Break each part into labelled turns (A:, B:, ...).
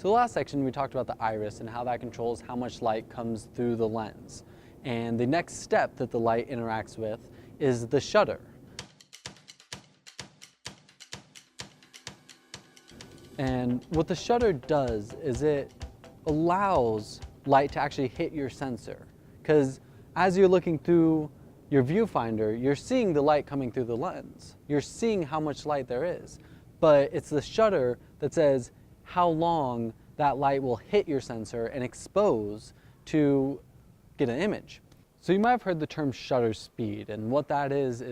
A: So last section we talked about the iris and how that controls how much light comes through the lens. And the next step that the light interacts with is the shutter. And what the shutter does is it allows light to actually hit your sensor. Because as you're looking through your viewfinder, you're seeing the light coming through the lens. You're seeing how much light there is. But it's the shutter that says how long that light will hit your sensor and expose to get an image. So you might have heard the term shutter speed, and what that is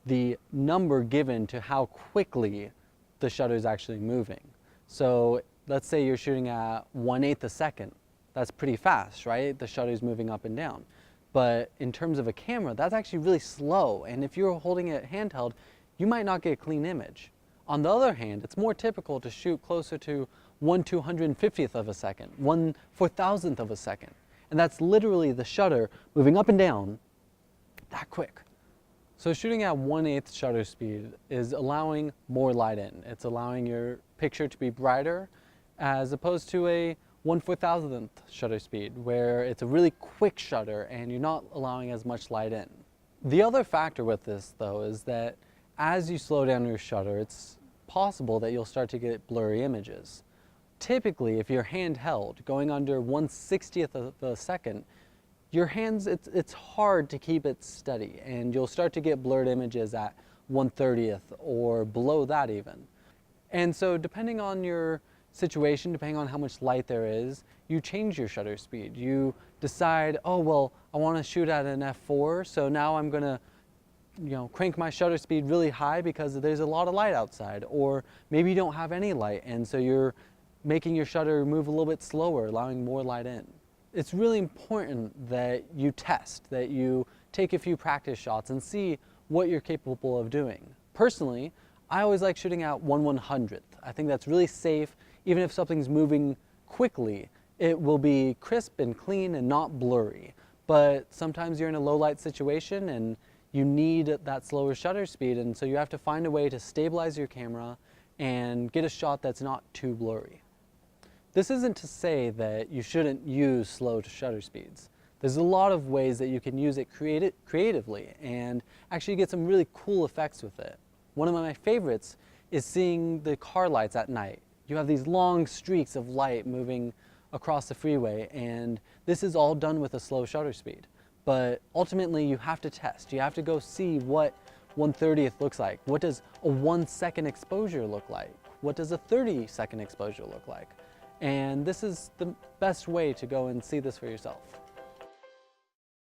A: the number given to how quickly the shutter is actually moving. So let's say you're shooting at 1/8 a second. That's pretty fast, right? The shutter is moving up and down. But in terms of a camera, that's actually really slow. And if you're holding it handheld, you might not get a clean image. On the other hand, it's more typical to shoot closer to 1/250th of a second, 1/4000th of a second. And that's literally the shutter moving up and down that quick. So shooting at 1/8 shutter speed is allowing more light in. It's allowing your picture to be brighter as opposed to a 1/4000th shutter speed where it's a really quick shutter and you're not allowing as much light in. The other factor with this though is that as you slow down your shutter, it's possible that you'll start to get blurry images. Typically, if you're handheld, going under 1/60th of a second, your hands, it's hard to keep it steady and you'll start to get blurred images at 1/30th or below that even. And so depending on your situation, depending on how much light there is, you change your shutter speed. You decide, oh, well, I want to shoot at an f4, so now I'm going to crank my shutter speed really high because there's a lot of light outside. Or maybe you don't have any light and so you're making your shutter move a little bit slower, allowing more light in. It's really important that you test, that you take a few practice shots and see what you're capable of doing. Personally, I always like shooting at 1/100th. I think that's really safe. Even if something's moving quickly, it will be crisp and clean and not blurry. But sometimes you're in a low light situation and you need that slower shutter speed, and so you have to find a way to stabilize your camera and get a shot that's not too blurry. This isn't to say that you shouldn't use slow shutter speeds. There's a lot of ways that you can use it creatively and actually get some really cool effects with it. One of my favorites is seeing the car lights at night. You have these long streaks of light moving across the freeway, and this is all done with a slow shutter speed. But ultimately you have to test. You have to go see what 1/30th looks like. What does a 1-second exposure look like? What does a 30-second exposure look like? And this is the best way to go and see this for yourself.